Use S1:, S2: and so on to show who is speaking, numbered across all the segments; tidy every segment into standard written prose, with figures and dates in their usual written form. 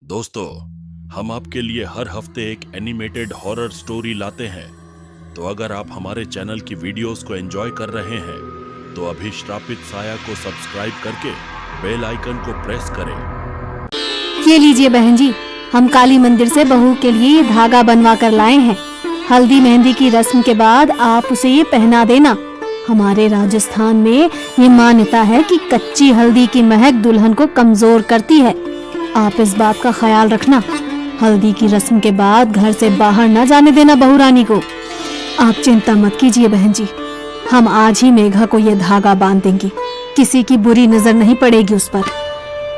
S1: दोस्तों, हम आपके लिए हर हफ्ते एक एनिमेटेड हॉरर स्टोरी लाते हैं। तो अगर आप हमारे चैनल की वीडियोस को एंजॉय कर रहे हैं तो अभी श्रापित साया को सब्सक्राइब करके बेल आइकन को प्रेस करें।
S2: ये लीजिए बहन जी, हम काली मंदिर से बहू के लिए ये धागा बनवा कर लाए हैं। हल्दी मेहंदी की रस्म के बाद आप उसे ये पहना देना। हमारे राजस्थान में ये मान्यता है कि कच्ची हल्दी की महक दुल्हन को कमजोर करती है। आप इस बात का ख्याल रखना। हल्दी की रस्म के बाद घर से बाहर न जाने देना बहू रानी को। आप चिंता मत कीजिए बहन जी, हम आज ही मेघा को ये धागा बांध देंगे। किसी की बुरी नजर नहीं पड़ेगी उस पर।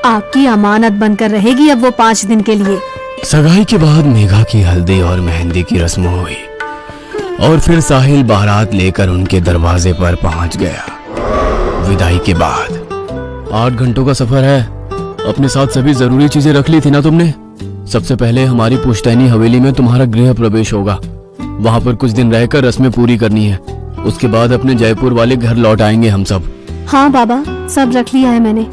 S2: आपकी अमानत बनकर रहेगी अब वो 5 दिन के लिए।
S3: सगाई के बाद मेघा की हल्दी और मेहंदी की रस्म हुई और फिर साहिल बारात लेकर उनके दरवाजे पर पहुंच गया। विदाई के बाद 8 घंटों का सफर है। अपने साथ सभी जरूरी चीजें रख ली थी ना तुमने? सबसे पहले हमारी पुश्तैनी हवेली में तुम्हारा गृह प्रवेश होगा। वहां पर कुछ दिन रहकर रस्में पूरी करनी है। उसके बाद अपने जयपुर वाले घर लौट आएंगे हम सब।
S2: हाँ बाबा, सब रख लिया है मैंने,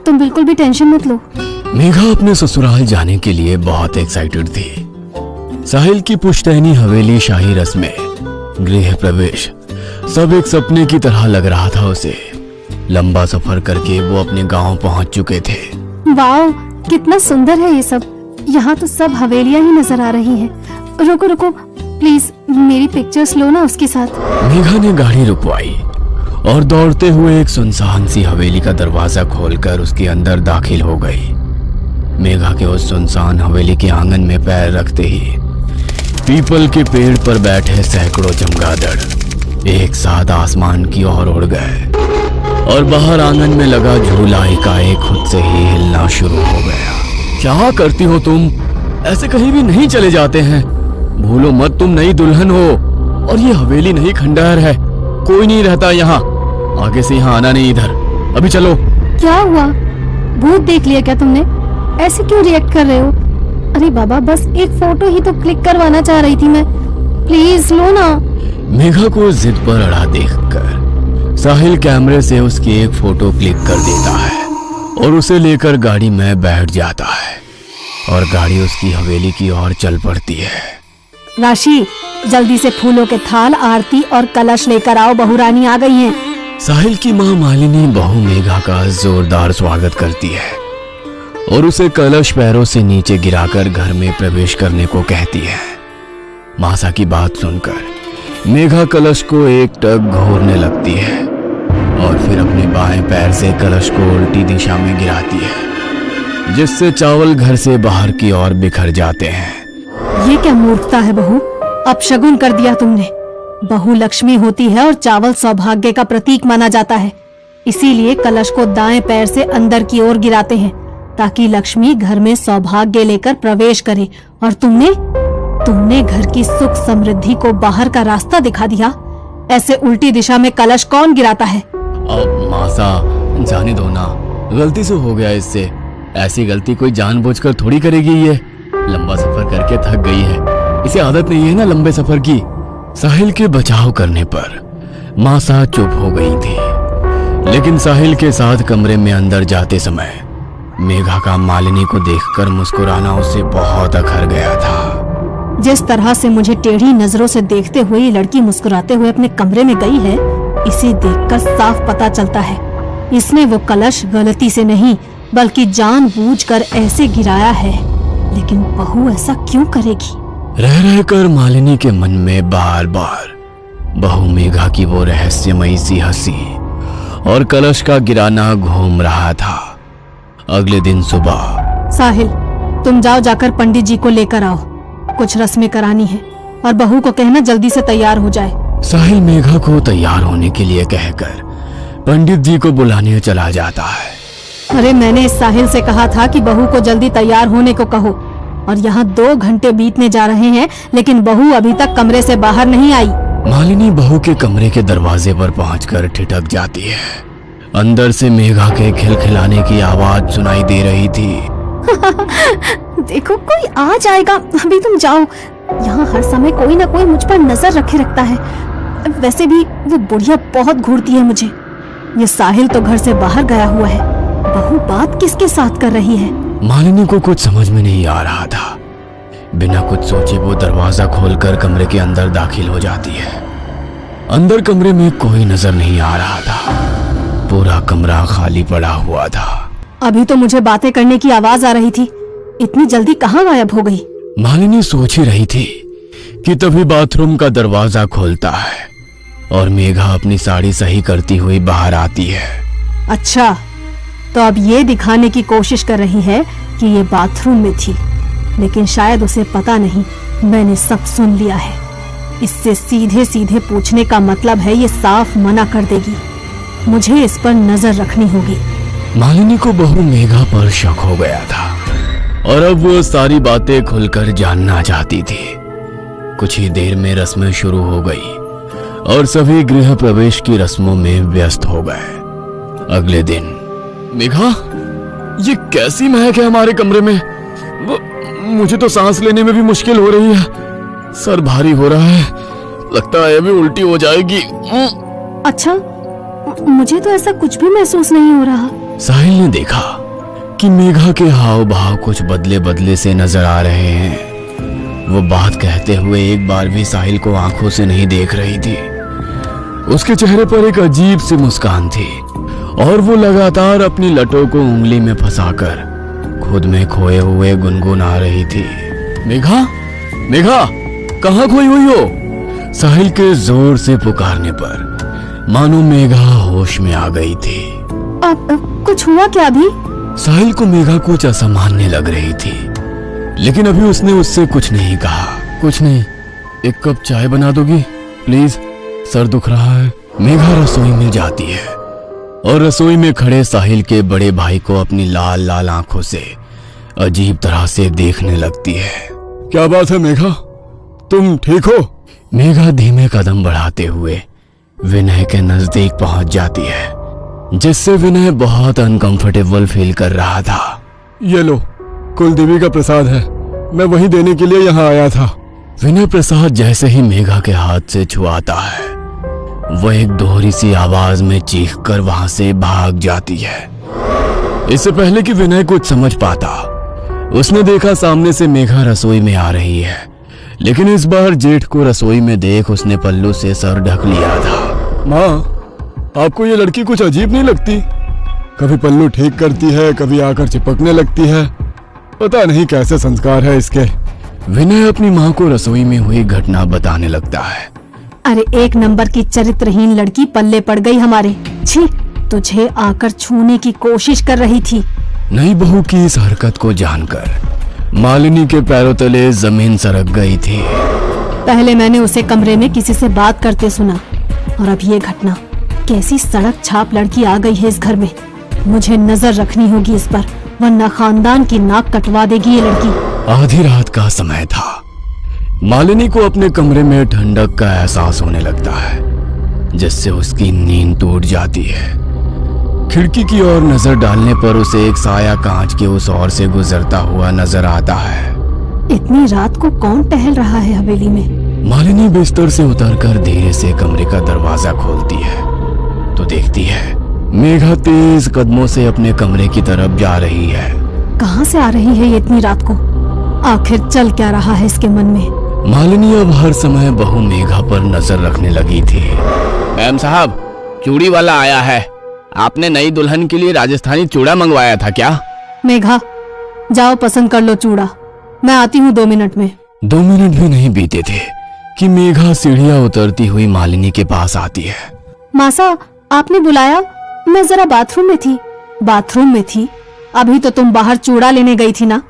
S2: तुम बिल्कुल भी टेंशन मत लो।
S3: मेघा अपने ससुराल जाने के लिए बहुत एक्साइटेड थी। साहिल की पुश्तैनी हवेली, शाही रस्में, गृह प्रवेश, सब एक सपने की तरह लग रहा था उसे। लंबा सफर करके वो अपने गांव पहुंच चुके थे।
S2: वाओ, कितना सुंदर है ये सब। यहाँ तो सब हवेलियाँ ही नजर आ रही हैं। रुको रुको प्लीज, मेरी पिक्चर्स लो ना उसके साथ।
S3: मेघा ने गाड़ी रुकवाई और दौड़ते हुए एक सुनसान सी हवेली का दरवाजा खोलकर उसके अंदर दाखिल हो गई। मेघा के उस सुनसान हवेली के आंगन में पैर रखते ही पीपल के पेड़ पर बैठे सैकड़ों चमगादड़ एक साथ आसमान की ओर उड़ गए और बाहर आंगन में लगा झूला एकाएक खुद से ही हिलना शुरू हो गया। क्या करती हो तुम? ऐसे कहीं भी नहीं चले जाते हैं। भूलो मत, तुम नई दुल्हन हो और ये हवेली नहीं खंडहर है। कोई नहीं रहता यहाँ। आगे से यहाँ आना नहीं इधर। अभी चलो।
S2: क्या हुआ? भूत देख लिया क्या तुमने? ऐसे क्यों रिएक्ट कर रहे हो? अरे बाबा, बस एक फोटो ही तो क्लिक करवाना चाह रही थी मैं। प्लीज लो ना।
S3: मेघा को जिद पर अड़ा देखकर साहिल कैमरे से उसकी एक फोटो क्लिक कर देता है और उसे लेकर गाड़ी में बैठ जाता है और गाड़ी उसकी हवेली की ओर चल पड़ती है।
S2: राशि, जल्दी से फूलों के थाल, आरती और कलश लेकर आओ, बहू रानी आ गई हैं।
S3: साहिल की माँ मालिनी बहू मेघा का जोरदार स्वागत करती है और उसे कलश पैरों से नीचे गिराकर घर में प्रवेश करने को कहती है। मासा की बात सुनकर मेघा कलश को एक टक घोरने लगती है और फिर अपने बाएं पैर से कलश को उल्टी दिशा में गिराती है, जिससे चावल घर से बाहर की ओर बिखर जाते हैं।
S2: ये क्या मूर्खता है बहू, अपशगुन कर दिया तुमने। बहू लक्ष्मी होती है और चावल सौभाग्य का प्रतीक माना जाता है। इसीलिए कलश को दाएं पैर से अंदर की ओर गिराते हैं ताकि लक्ष्मी घर में सौभाग्य लेकर प्रवेश करे। और तुमने घर की सुख समृद्धि को बाहर का रास्ता दिखा दिया। ऐसे उल्टी दिशा में कलश कौन गिराता है?
S3: अब मासा, जाने दो ना, गलती से हो गया इससे। ऐसी गलती कोई जानबूझकर थोड़ी करेगी। ये लंबा सफर करके थक गई है, इसे आदत नहीं है ना लंबे सफर की। साहिल के बचाव करने पर मासा चुप हो गई थी, लेकिन साहिल के साथ कमरे में अंदर जाते समय मेघा का मालिनी को देखकर मुस्कुराना उसे बहुत अखर गया था।
S2: जिस तरह से मुझे टेढ़ी नजरों से देखते हुए ये लड़की मुस्कुराते हुए अपने कमरे में गई है, इसे देखकर साफ पता चलता है इसने वो कलश गलती से नहीं बल्कि जानबूझकर ऐसे गिराया है। लेकिन बहू ऐसा क्यों करेगी?
S3: रह रहकर मालिनी के मन में बार बार बहू मेघा की वो रहस्यमयी सी हंसी और कलश का गिराना घूम रहा था। अगले दिन सुबह,
S2: साहिल, तुम जाकर पंडित जी को लेकर आओ, कुछ रस्में करानी है और बहू को कहना जल्दी से तैयार हो जाए।
S3: साहिल मेघा को तैयार होने के लिए कहकर पंडित जी को बुलाने चला जाता है।
S2: अरे मैंने इस साहिल से कहा था कि बहू को जल्दी तैयार होने को कहो, और यहाँ 2 घंटे बीतने जा रहे हैं लेकिन बहू अभी तक कमरे से बाहर नहीं आई।
S3: मालिनी बहू के कमरे के दरवाजे पर पहुंचकर ठिठक जाती है। अंदर से मेघा के खिलखिलाने की आवाज सुनाई दे रही थी।
S2: देखो, कोई आ जाएगा, अभी तुम जाओ। यहाँ हर समय कोई ना कोई मुझ पर नजर रखे रखता है। वैसे भी वो बुढ़िया बहुत घूरती है मुझे। ये साहिल तो घर से बाहर गया हुआ है। बहू बात किसके साथ कर रही है?
S3: मालिनी को कुछ समझ में नहीं आ रहा था। बिना कुछ सोचे वो दरवाजा खोलकर कमरे के अंदर दाखिल हो जाती है। अंदर कमरे में कोई नजर नहीं आ रहा था। पूरा कमरा खाली पड़ा हुआ था।
S2: अभी तो मुझे बातें करने की आवाज आ रही थी, इतनी जल्दी कहाँ गायब हो गई?
S3: मालिनी सोच ही रही थी कि तभी बाथरूम का दरवाजा खोलता है और मेघा अपनी साड़ी सही करती हुई बाहर आती है।
S2: अच्छा, तो अब ये दिखाने की कोशिश कर रही है कि ये बाथरूम में थी, लेकिन शायद उसे पता नहीं मैंने सब सुन लिया है। इससे सीधे सीधे पूछने का मतलब है ये साफ मना कर देगी। मुझे इस पर नजर रखनी होगी।
S3: मालिनी को बहू मेघा पर शक हो गया था और अब वो सारी बातें खुलकर जानना चाहती थी। कुछ ही देर में रस्में शुरू हो गई और सभी गृह प्रवेश की रस्मों में व्यस्त हो गए। अगले दिन मेघा, ये कैसी महक है हमारे कमरे में? मुझे तो सांस लेने में भी मुश्किल हो रही है। सर भारी हो रहा है, लगता है अभी उल्टी हो जाएगी।
S2: अच्छा, मुझे तो ऐसा कुछ भी महसूस नहीं हो रहा।
S3: साहिल ने देखा कि मेघा के हाव भाव कुछ बदले बदले से नजर आ रहे हैं। वो बात कहते हुए एक बार भी साहिल को आंखों से नहीं देख रही थी। उसके चेहरे पर एक अजीब सी मुस्कान थी और वो लगातार अपनी लटों को उंगली में फंसाकर खुद में खोए हुए गुनगुना रही थी। मेघा, मेघा, कहाँ खोई हुई हो? साहिल के जोर से पुकारने पर मानो मेघा होश में आ गई थी।
S2: कुछ हुआ क्या अभी?
S3: साहिल को मेघा कुछ असामान्य लग रही थी, लेकिन अभी उसने उससे कुछ नहीं कहा। कुछ नहीं, एक कप चाय बना दोगी प्लीज? सर दुख रहा है। मेघा रसोई में जाती है और रसोई में खड़े साहिल के बड़े भाई को अपनी लाल लाल आंखों से अजीब तरह से देखने लगती है। क्या बात है मेघा, तुम ठीक हो? मेघा धीमे कदम बढ़ाते हुए विनय के नजदीक पहुंच जाती है, जिससे विनय बहुत अनकंफर्टेबल फील कर रहा था। ये लो, कुलदेवी का प्रसाद है, मैं वही देने के लिए यहाँ आया था। विनय प्रसाद जैसे ही मेघा के हाथ से छुआता है, वह एक दोहरी सी आवाज में चीखकर वहां से भाग जाती है। इससे पहले कि विनय कुछ समझ पाता, उसने देखा सामने से मेघा रसोई में आ रही है, लेकिन इस बार जेठ को रसोई में देख उसने पल्लू से सर ढक लिया था। माँ, आपको ये लड़की कुछ अजीब नहीं लगती? कभी पल्लू ठीक करती है, कभी आकर चिपकने लगती है, पता नहीं कैसे संस्कार है इसके। विनय अपनी माँ को रसोई में हुई घटना बताने लगता है।
S2: अरे एक नंबर की चरित्रहीन लड़की पल्ले पड़ गई हमारे। छी, तुझे आकर छूने की कोशिश कर रही थी।
S3: नई बहू की इस हरकत को जानकर मालिनी के पैरों तले जमीन सरक गई थी।
S2: पहले मैंने उसे कमरे में किसी से बात करते सुना, और अब ये घटना। कैसी सड़क छाप लड़की आ गई है इस घर में। मुझे नजर रखनी होगी इस पर, वरना खानदान की नाक कटवा देगी ये लड़की।
S3: आधी रात का समय था। मालिनी को अपने कमरे में ठंडक का एहसास होने लगता है, जिससे उसकी नींद टूट जाती है। खिड़की की ओर नजर डालने पर उसे एक साया कांच के उस ओर से गुजरता हुआ नजर आता है।
S2: इतनी रात को कौन टहल रहा है हवेली में?
S3: मालिनी बिस्तर से उतरकर धीरे से कमरे का दरवाजा खोलती है तो देखती है मेघा तेज कदमों से अपने कमरे की तरफ जा रही है।
S2: कहाँ से आ रही है ये इतनी रात को? आखिर चल क्या रहा है इसके मन में?
S3: मालिनी अब हर समय बहू मेघा पर नजर रखने लगी थी। मैम साहब, चूड़ी वाला आया है। आपने नई दुल्हन के लिए राजस्थानी चूड़ा मंगवाया था क्या?
S2: मेघा, जाओ पसंद कर लो चूड़ा, मैं आती हूँ 2 मिनट में।
S3: 2 मिनट भी नहीं बीते थे कि मेघा सीढ़ियां उतरती हुई मालिनी के पास आती है।
S2: मासा, आपने बुलाया? मैं जरा बाथरूम में थी। बाथरूम में थी? अभी तो तुम बाहर चूड़ा लेने गई थी ना?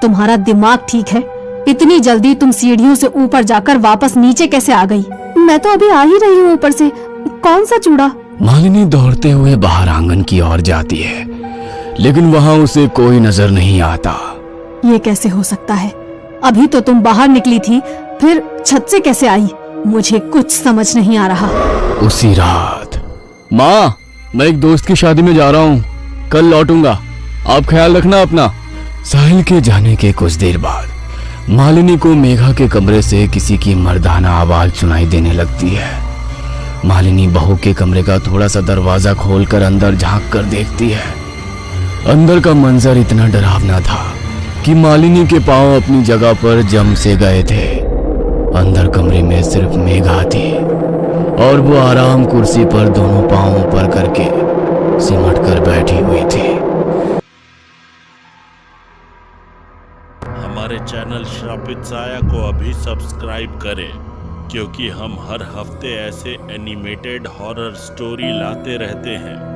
S2: तुम्हारा दिमाग ठीक है? इतनी जल्दी तुम सीढ़ियों से ऊपर जाकर वापस नीचे कैसे आ गई? मैं तो अभी आ ही रही हूँ ऊपर से। कौन सा चूड़ा?
S3: मालिनी दौड़ते हुए बाहर आंगन की ओर जाती है, लेकिन वहाँ उसे कोई नजर नहीं आता।
S2: ये कैसे हो सकता है? अभी तो तुम बाहर निकली थी, फिर छत से कैसे आई? मुझे कुछ समझ नहीं आ रहा।
S3: उसी रात। माँ, मैं एक दोस्त की शादी में जा रहा हूँ, कल लौटूंगा, आप ख्याल रखना अपना। साहिल के जाने के कुछ देर बाद मालिनी को मेघा के कमरे से किसी की मर्दाना आवाज सुनाई देने लगती है। मालिनी बहू के कमरे का थोड़ा सा दरवाजा खोलकर अंदर झांक कर देखती है। अंदर का मंजर इतना डरावना था कि मालिनी के पांव अपनी जगह पर जम से गए थे। अंदर कमरे में सिर्फ मेघा थी और वो आराम कुर्सी पर दोनों पांव ऊपर करके सिमट कर बैठी हुई थी।
S1: हमारे चैनल श्रापित साया को अभी सब्सक्राइब करें, क्योंकि हम हर हफ्ते ऐसे एनिमेटेड हॉरर स्टोरी लाते रहते हैं।